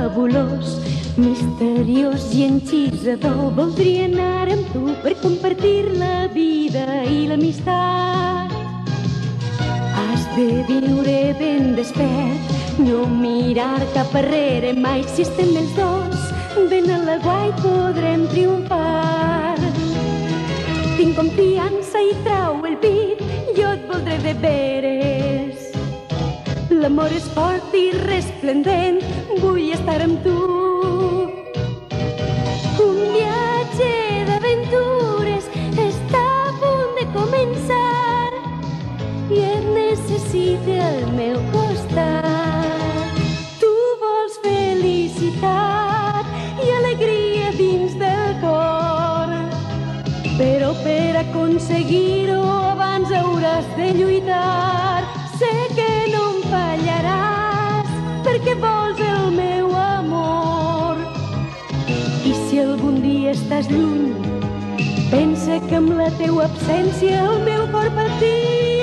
fabulós, misteriós i encisador. Voldria anar amb tu per compartir la vida i l'amistat. Has de viure ben despert, no mirar cap arrere mai. Si estem els dos ben a la guai podrem triomfar. Tinc confiança i trau el pit, jo et voldré de veres. L'amor és fort i resplendent, vull estar amb tu. Un viatge d'aventures està a punt de començar i et necessite al meu costat. Tu vols felicitat i alegria dins del cor, però per aconseguir-ho abans hauràs de lluitar. Sé que no em fallaràs perquè vols el meu amor. I si algun dia estàs lluny, pensa que amb la teua absència el meu cor patir.